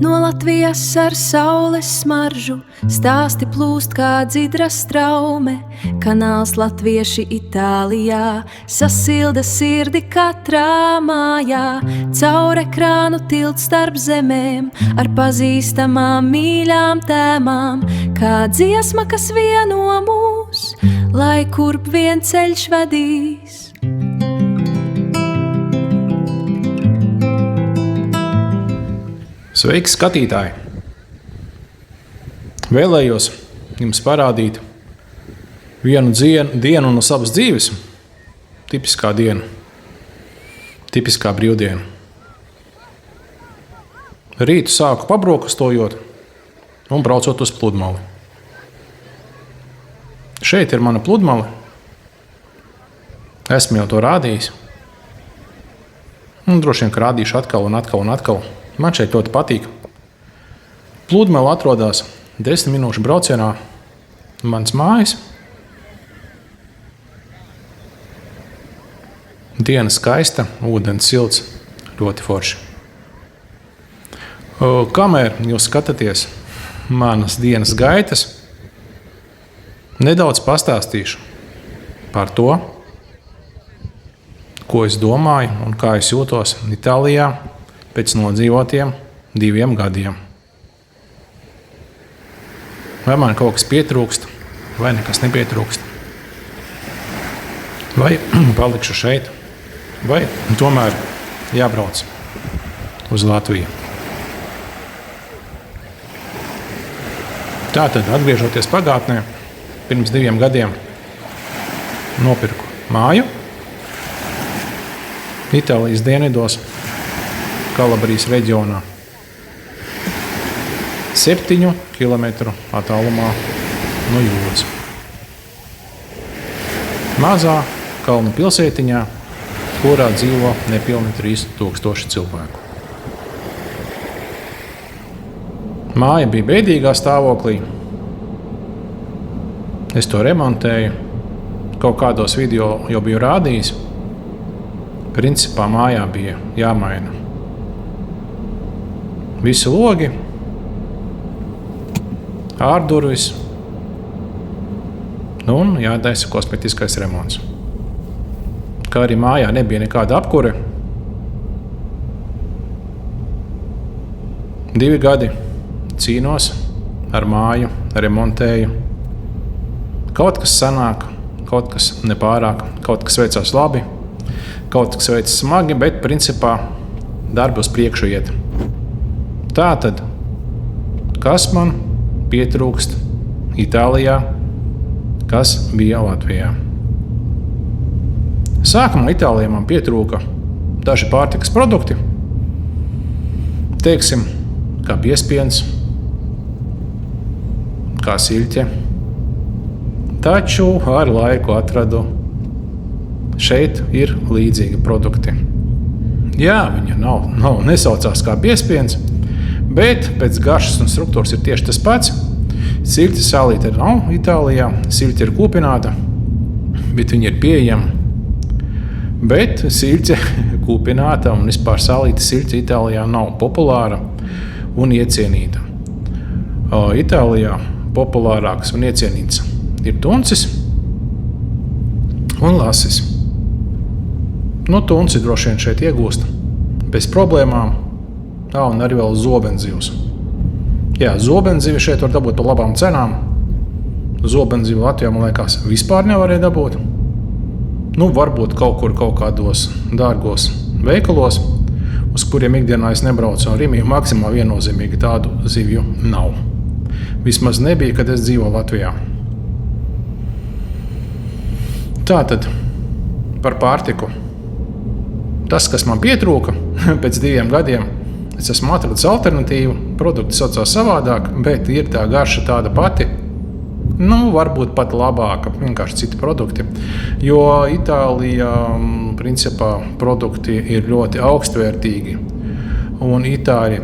No Latvijas ar saules smaržu stāsti plūst kā dzidra straume. Kanāls latvieši Itālijā sasilda sirdi katrā mājā. Caur ekrānu tilts starp zemēm ar pazīstamām mīļām tēmām. Kā dziesma, kas vieno mūs, lai kurp vien ceļš vedīs. Sveiki, skatītāji! Vēlējos jums parādīt vienu dienu no savas dzīves. Tipiskā diena, tipiskā brīvdiena. Rītu sāku pabrokastojot un braucot uz pludmali. Šeit ir mana pludmale. Esmu jau to rādījis. Un droši vien, ka rādīšu atkal un atkal un atkal. Man šeit ļoti patīk. Pludmale atrodas 10 minūšu braucienā no manas mājas. Diena skaista, ūdens silts, ļoti forši. Kamēr jūs skatāties manas dienas gaitas, nedaudz pastāstīšu par to, ko es domāju un kā es jūtos Itālijā pēc nodzīvotiem 2 gadiem. Vai man kaut kas pietrūkst, vai nekas nepietrūkst? Vai palikšu šeit, vai tomēr jābrauc uz Latviju? Tātad, atgriežoties pagātnē, pirms 2 gadiem nopirku māju Itālijas dienvidos, Kalabrijas reģionā, 7 kilometru attālumā no jūras. Mazā kalnu pilsētiņā, kurā dzīvo nepilni 3000 cilvēku. Māja bija bēdīgā stāvoklī. Es to remontēju. Kaut kādos video jau biju rādījis. Principā mājā bija jāmaina visi logi, ārdurvis un jātaisa kosmetiskais remonts. Kā arī mājā nebija nekāda apkure. 2 gadi cīnos ar māju, remontēju. Kaut kas sanāk, kaut kas nepārāk, kaut kas veicās labi, kaut kas veicas smagi, bet principā darbi uz priekšu iet. Tātad, kas man pietrūkst Itālijā, kas bija Latvijā? Sākumā Itālijā man pietrūka daži pārtikas produkti. Teiksim, kā piespiens, kā siļķe. Taču ar laiku atradu, šeit ir līdzīgi produkti. Jā, viņa nesaucās kā piespiens, bet pēc garšas un struktūras ir tieši tas pats. Siļķe sālīte nav Itālijā, siļķe ir kūpināta, bet viņa ir pieejama. Bet siļķe kūpināta un vispār sālīta siļķe Itālijā nav populāra un iecienīta. Itālijā populārāks un iecienīts ir tuncis un lasis. Tunci droši vien šeit iegūst bez problēmām. Un arī vēl zobenzivs. Jā, zobenzivi šeit var dabūt par labām cenām. Zobenzivi Latvijā, man liekas, vispār nevarēja dabūt. Varbūt kaut kādos dārgos veikalos, uz kuriem ikdienā es nebraucu. Un Rimī maksimā viennozīmīgi tādu zivju nav. Vismaz nebija, kad es dzīvoju Latvijā. Tātad, par pārtiku. Tas, kas man pietrūka pēc 2 gadiem, es esmu atradis alternatīvu. Produkti saucās savādāk, bet ir tā garša tāda pati. Varbūt pat labāka, vienkārši citi produkti. Jo Itālijā, principā, produkti ir ļoti augstvērtīgi. Un itāļi,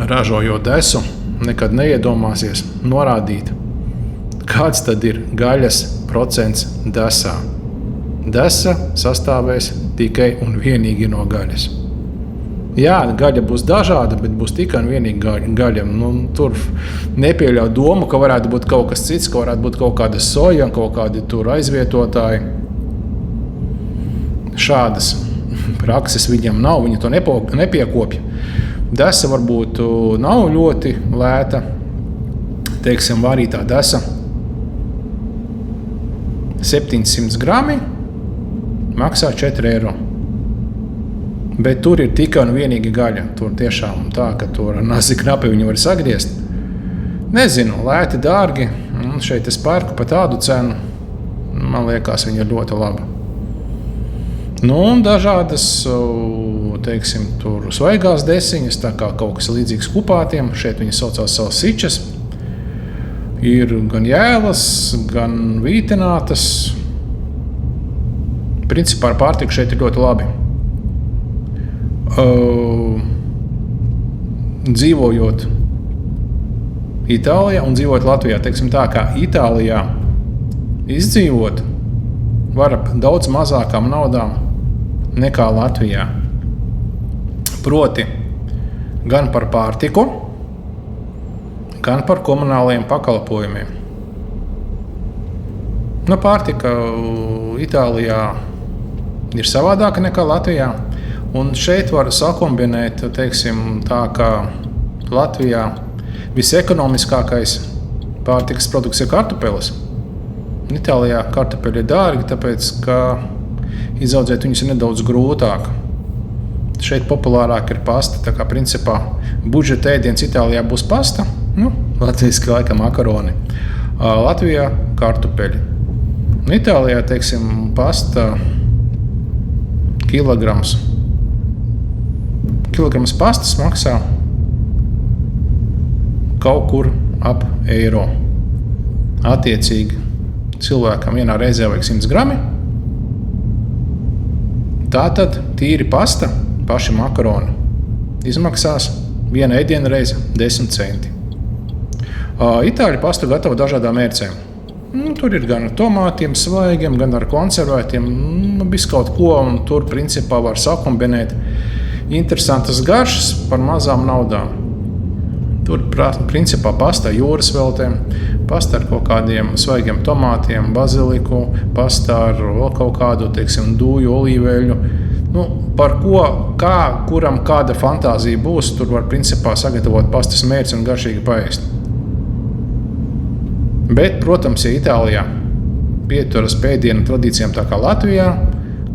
ražojot desu, nekad neiedomāsies norādīt, kāds tad ir gaļas procents desā. Desa sastāvēs tikai un vienīgi no gaļas. Jā, gaļa būs dažāda, bet būs tikai un vienīgi gaļa. Tur nepieļauj domu, ka varētu būt kaut kas cits, ka varētu būt kaut kāda soja un kaut kādi tur aizvietotāji. Šādas prakses viņam nav, viņi to nepiekopja. Desa varbūt nav ļoti lēta. Teiksim, varītā desa 700 grami maksā 4 eiro. Bet tur ir tikai un vienīgi gaļa. Tur tiešām tā, ka tur ar nasi knapi viņi var sagriezt. Nezinu, lēti, dārgi. Šeit es pērku pa tādu cenu. Man liekas, viņa ir ļoti laba. Un dažādas, teiksim, tur svaigās desiņas, tā kā kaut kas līdzīgs kupātiem. Šeit viņi saucās salsičas. Ir gan jēlas, gan vītinātas. Principā ar pārtiku šeit ir ļoti labi. Dzīvojot Itālijā un dzīvojot Latvijā, teiksim tā, kā Itālijā izdzīvot var ap daudz mazākām naudām nekā Latvijā. Proti, gan par pārtiku, gan par komunālajiem pakalpojumiem. Pārtika Itālijā ir savādāka nekā Latvijā. Un šeit var sakombinēt, teiksim, tā kā Latvijā visekonomiskākais pārtikas produkts ir kartupeles. Itālijā kartupeļi ir dārgi, tāpēc, ka izaudzēt viņus ir nedaudz grūtāk. Šeit populārāk ir pasta, tā kā principā budžeta ēdiens Itālijā būs pasta, latviski laikam makaroni. Latvijā kartupeļi. Itālijā, teiksim, pasta kilograms pastas maksā kaut kur ap eiro. Attiecīgi cilvēkam vienā reizē vajag 100 grami. Tātad tīri pasta, paši makaroni, izmaksās viena ēdiena reize 10 centi. Itāļi pastu gatavo dažādām mērcēm. Tur ir gan ar tomātiem, svaigiem, gan ar konservētiem, viskaut ko, un tur principā var sakombinēt interesantas garšas par mazām naudām. Tur principā pasta jūras veltēm, pasta ar kaut kādiem svaigiem tomātiem, baziliku, pasta ar vēl kaut kādu, teiksim, dūju, olīveļu. Par ko, kuram kāda fantāzija būs, tur var principā sagatavot pastas mērci un garšīgi paēst. Bet, protams, ja Itālijā pieturas pēdienu tradīcijām tā kā Latvijā,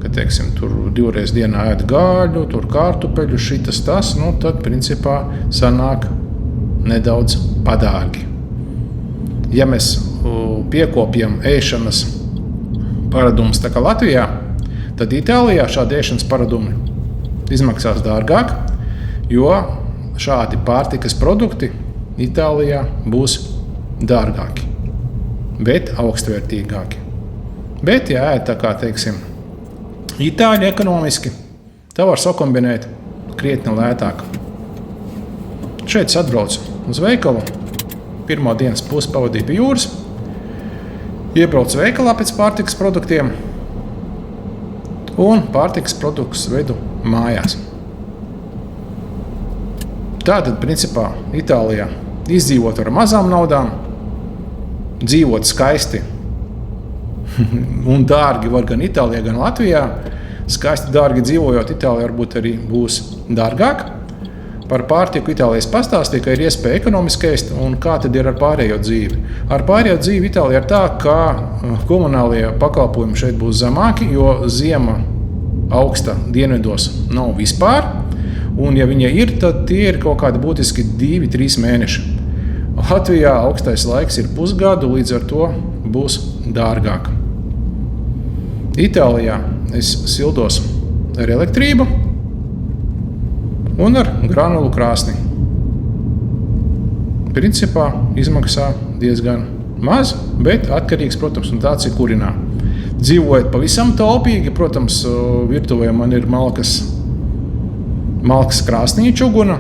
ka, teiksim, tur 2 reizes dienā ēd gaļu, tur kartupeļu, šitas tas, tad, principā, sanāk nedaudz padārgi. Ja mēs piekopjam ēšanas paradumus tā kā Latvijā, tad Itālijā šādi ēšanas paradumi izmaksās dārgāk, jo šādi pārtikas produkti Itālijā būs dārgāki, bet augstvērtīgāki. Bet, ja ēd tā kā, teiksim, Itāļi ekonomiski, tā var sakombinēt krietni lētāk. Šeit es atbraucu uz veikalu, pirmo dienas pusi pavadīju pie jūras, iebraucu veikalā pēc pārtikas produktiem un pārtikas produktus vedu mājās. Tātad, principā, Itālijā izdzīvot ar mazām naudām, dzīvot skaisti un dārgi var gan Itālijā, gan Latvijā. Skaisti dārgi dzīvojot Itālijā varbūt arī būs dārgāk. Par pārtiku Itālijas pastāstīja, ka ir iespēja ekonomiski ēst, un kā tad ir ar pārējo dzīvi. Ar pārējo dzīvi Itālijā ir tā, ka komunālie pakalpojumi šeit būs zemāki, jo ziema augsta dienvidos nav vispār, un ja viņa ir, tad tie ir kaut kādi būtiski 2-3 mēneši. Latvijā augstais laiks ir pusgadu, līdz ar to būs dārgāk. Itālijā es sildos ar elektrību un ar granulu krāsni. Principā izmaksā diezgan maz, bet atkarīgs, protams, un tāds ir kurinā. Dzīvojot pavisam taupīgi, protams, virtuvē man ir malkas krāsnīša čuguna,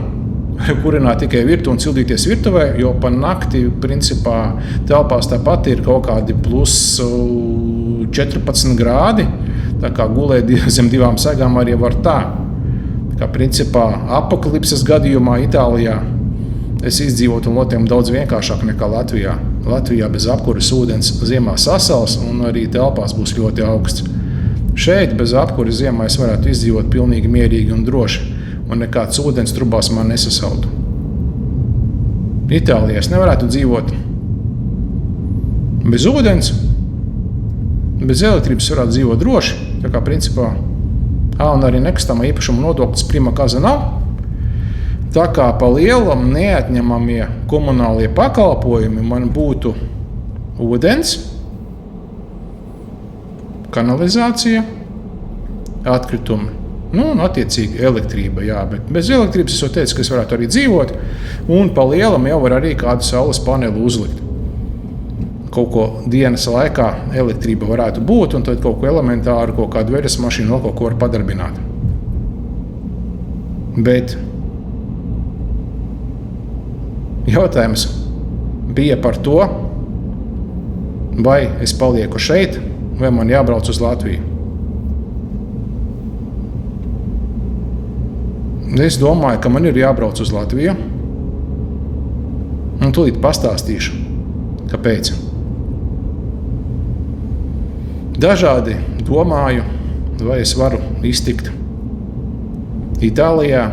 kurinā tikai virtuve un sildīties virtuvē, jo pa nakti, principā, telpās tāpat ir kaut kādi plus 14 grādi, tā kā gulēt zem 2 segām arī var tā. Kā principā apokalipses gadījumā Itālijā es izdzīvotu lotiem daudz vienkāršāk nekā Latvijā. Latvijā bez apkuras ūdens ziemā sasals un arī telpās būs ļoti augsts. Šeit bez apkuras ziemā es varētu izdzīvot pilnīgi mierīgi un droši, un nekāds ūdens trubās man nesasaltu. Itālijā es nevarētu dzīvot bez ūdens, bez elektrības varētu dzīvot droši, tā kā principā un arī nekustamā īpašuma nodoklis prima kaza nav. Tā kā pa lielam neatņemamie komunālie pakalpojumi man būtu ūdens, kanalizācija, atkritumi, un attiecīgi elektrība, jā, bet bez elektrības es jau teicu, ka es varētu arī dzīvot, un pa lielam jau var arī kādu saules paneli uzlikt. Kaut ko dienas laikā elektrība varētu būt, un tad kaut ko elementāru, kaut kādu veļas mašīnu, kaut ko var padarbināt. Bet jautājums bija par to, vai es palieku šeit, vai man jābrauc uz Latviju. Es domāju, ka man ir jābrauc uz Latviju, un tūlīt pastāstīšu, kāpēc. Dažādi domāju, vai es varu iztikt Itālijā,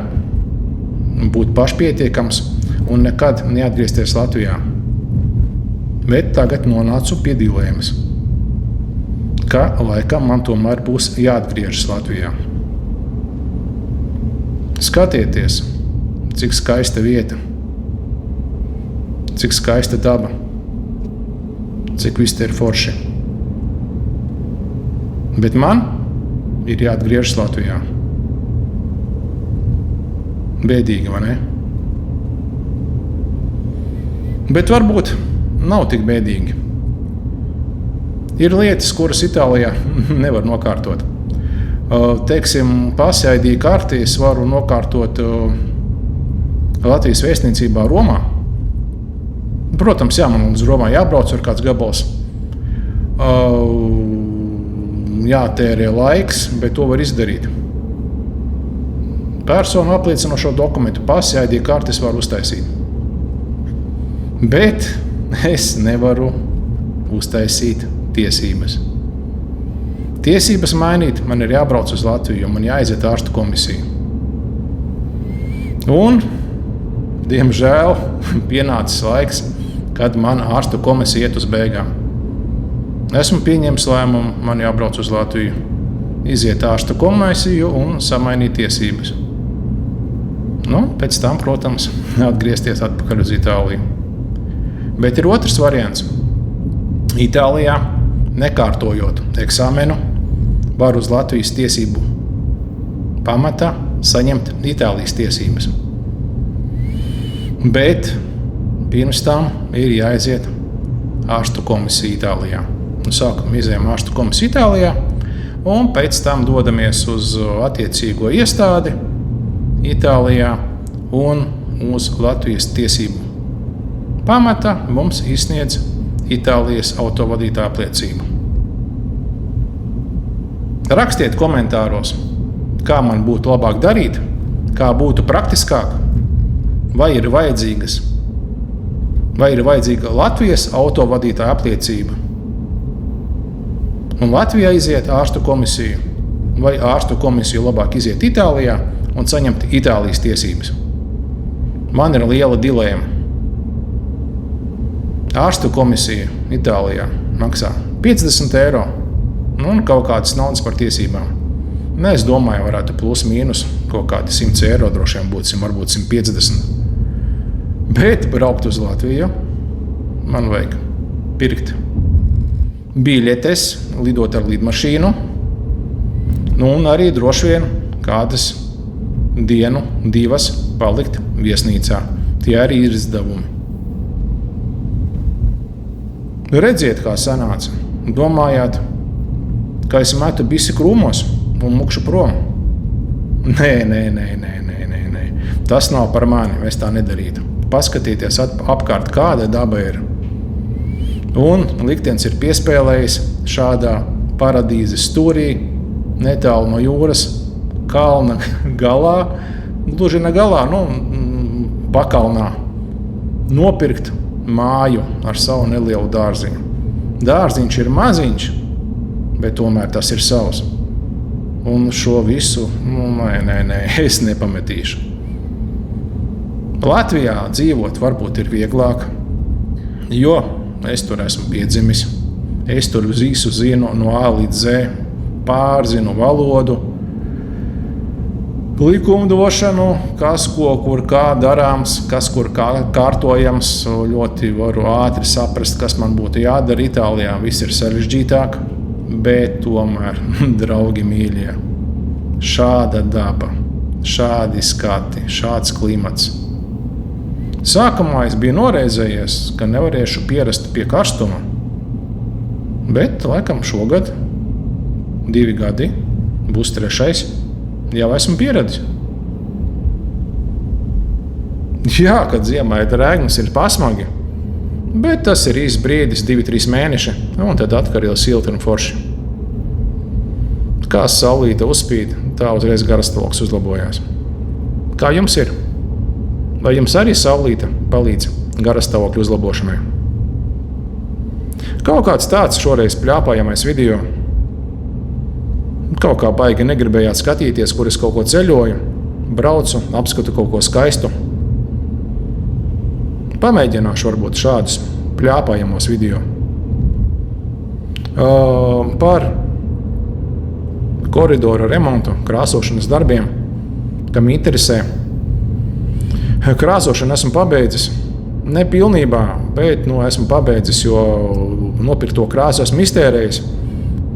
būt pašpietiekams un nekad neatgriezties Latvijā. Bet tagad nonācu pie dilēmas, ka laikam man tomēr būs jāatgriežas Latvijā. Skatieties, cik skaista vieta, cik skaista daba, cik viss te ir forši. Bet man ir jāatgriežas Latvijā. Bēdīgi, vai ne? Bet varbūt nav tik bēdīgi. Ir lietas, kuras Itālijā nevar nokārtot. Teiksim, Pasi-ID karti es varu nokārtot Latvijas vēstniecībā Romā. Protams, jā, man uz Romā jābrauc ar kāds gabals. Jātērē laiks, bet to var izdarīt. Personu apliecinošo dokumentu, Pasi-ID karti es varu uztaisīt. Bet es nevaru uztaisīt tiesības. Tiesības mainīt, man ir jābrauc uz Latviju, man jāaiziet ārstu komisiju. Un, diemžēl, pienācis laiks, kad man ārstu komisija iet uz beigām. Esmu pieņēmis lēmumu, man jābrauc uz Latviju, iziet ārstu komisiju un samainīt tiesības. Pēc tam, protams, atgriezties atpakaļ uz Itāliju. Bet ir otrs variants. Itālijā, nekārtojot eksāmenu, var uz Latvijas tiesību pamatā saņemt Itālijas tiesības. Bet pirms tam ir jāaiziet ārstu komisija Itālijā. Sākumā izējām ārstu komisiju Itālijā, un pēc tam dodamies uz attiecīgo iestādi Itālijā un uz Latvijas tiesību pamata mums izsniedz Itālijas autovadītāja apliecību. Rakstiet komentāros, kā man būtu labāk darīt, kā būtu praktiskāk, vai ir vajadzīga Latvijas autovadītāja apliecība. Un Latvijā iziet ārstu komisiju, vai ārstu komisiju labāk iziet Itālijā un saņemt Itālijas tiesības. Man ir liela dilēma. Ārstu komisija Itālijā maksā 50 eiro un kaut kādas naudas par tiesībām. Es domāju, varētu plus mīnus kaut kādi 100 eiro droši vien būtu, varbūt 150. Bet braukt uz Latviju man vajag pirkt biļetes, lidot ar lidmašīnu, un arī droši vien kādas dienu, divas palikt viesnīcā. Tie arī ir izdevumi. Redziet, kā sanāca. Domājāt, ka es metu bisi krūmos un mukšu prom? Nē. Tas nav par mani, es tā nedarītu. Paskatieties apkārt, kāda daba ir. Un liktenis ir piespēlējis šādā paradīzes stūrī, netālu no jūras, kalna galā, gluži ne galā, pakalnā, nopirkt māju ar savu nelielu dārziņu. Dārziņš ir maziņš, bet tomēr tas ir savs. Un šo visu, es nepametīšu. Latvijā dzīvot varbūt ir vieglāk, jo es tur esmu piedzimis. Es tur visu zinu no A līdz Z, pārzinu valodu, likumdošanu, kas, ko, kur, kā darāms, kas, kur kā kārtojams. Ļoti varu ātri saprast, kas man būtu jādara. Itālijā viss ir sarežģītāk, bet tomēr, draugi mīļie, šāda daba, šādi skati, šāds klimats. Sākumā es biju noreizējies, ka nevarēšu pierast pie karstuma, bet laikam šogad 2 gadi, būs 3. Jau esmu pieredzējis. Jā, kad ziemā ir rēgnas, ir pasmagi, bet tas ir īsts brīdis, 2-3 mēneši, un tad atkal ir silti un forši. Kā saulīte uzspīd, tā uzreiz garastāvoklis uzlabojās. Kā jums ir? Vai jums arī saulīte palīdz garastāvokļa uzlabošanai? Kaut kāds tāds šoreiz pļāpājamais video. Kaut kā baigi negribējāt skatīties, kur es kaut ko ceļoju, braucu, apskatu kaut ko skaistu. Pamēģināšu varbūt šādus pļāpājamos video. Par koridoru remontu, krāsošanas darbiem, kam interesē. Krāsošanu esmu pabeidzis. Ne pilnībā, bet esmu pabeidzis, jo nopirkto krāsu esmu iztērējis.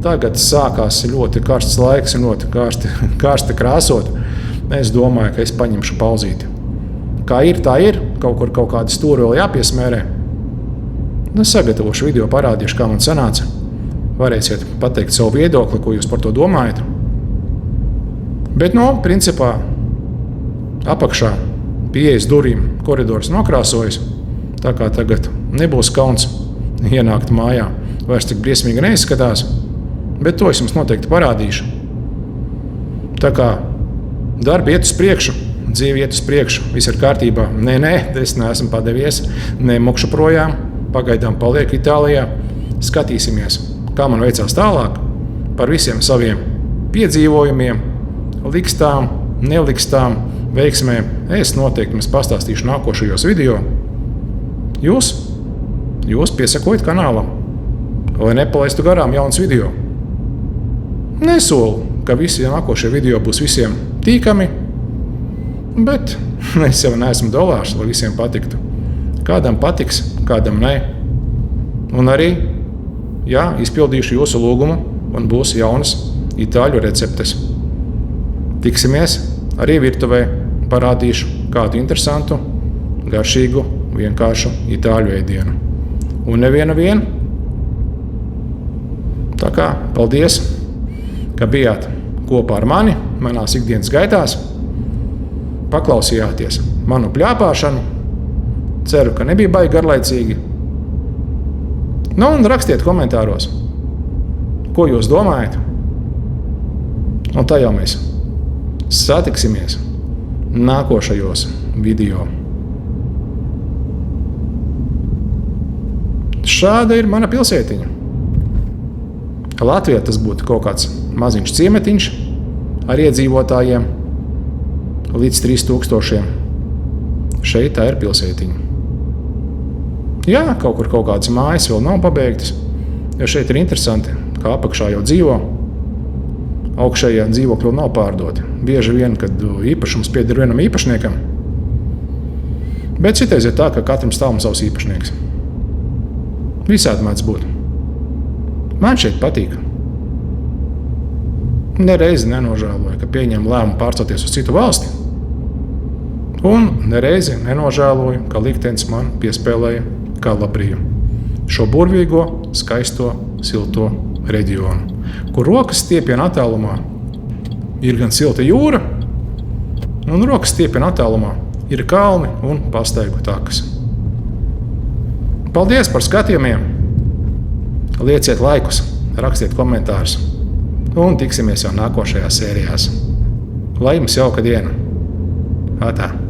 Tagad sākās ļoti karsts laiks un ļoti karsti krāsot. Es domāju, ka es paņemšu pauzīti. Kā ir, tā ir. Kaut kur kaut kādi stūri vēl jāpiesmērē. Es sagatavošu video, parādīšu, kā man sanāca. Varēsiet pateikt savu viedokli, ko jūs par to domājat. Bet, principā, apakšā pieejas durvīm koridors nokrāsojas. Tā kā tagad nebūs kauns ienākt mājā. Vairs tik briesmīgi neizskatās. Bet to es jums noteikti parādīšu. Tā kā darbi iet uz priekšu, dzīve iet uz priekšu, viss ir kārtībā. Nē, es neesmu padevies, nemukšu projām, pagaidām palieku Itālijā. Skatīsimies, kā man veicās tālāk, par visiem saviem piedzīvojumiem, likstām, nelikstām, veiksmēm. Es noteikti jums pastāstīšu nākošajos video. Jūs piesakojat kanālam, lai nepalaistu garām jauns video. Nesolu, ka visi nākošie video būs visiem tīkami, bet es jau neesmu dolārs, lai visiem patiktu. Kādam patiks, kādam nē. Un arī, izpildīšu jūsu lūgumu, un būs jaunas itāļu receptes. Tiksimies arī virtuvē, parādīšu kādu interesantu, garšīgu, vienkāršu itāļu ēdienu. Un nevienu vien. Tā kā, paldies, ka bijāt kopā ar mani, manās ikdienas gaitās. Paklausījāties manu pļāpāšanu. Ceru, ka nebija baigi garlaicīgi. Un rakstiet komentāros, ko jūs domājat. Un tā jau mēs satiksimies nākošajos video. Šāda ir mana pilsētiņa. Latvijā tas būtu kaut kāds maziņš ciemetiņš ar iedzīvotājiem līdz 3000. Šeit tā ir pilsētiņa. Jā, kaut kur kaut kādas mājas vēl nav pabeigtas, jo šeit ir interesanti, kā apakšā jau dzīvo. Augšējie dzīvokļi nav pārdoti. Bieži vien, kad īpašums pieder vienam īpašniekam. Bet citreiz ir tā, ka katram stāvam savs īpašnieks. Visādi mēdz būt. Man šeit patīk. Nereizi nenožēloju, ka pieņem lēmumu pārcelties uz citu valsti. Un nereizi nenožēloju, ka liktenis man piespēlēja Kalabriju. Šo burvīgo, skaisto, silto reģionu, kur rokas stiepiena attālumā ir gan silta jūra, un rokas stiepiena attālumā ir kalni un pastaigu takas. Paldies par skatījumiem! Lieciet laikus, rakstiet komentārus un tiksimies jau nākošajās sērijās. Lai jums jauka diena! Atā!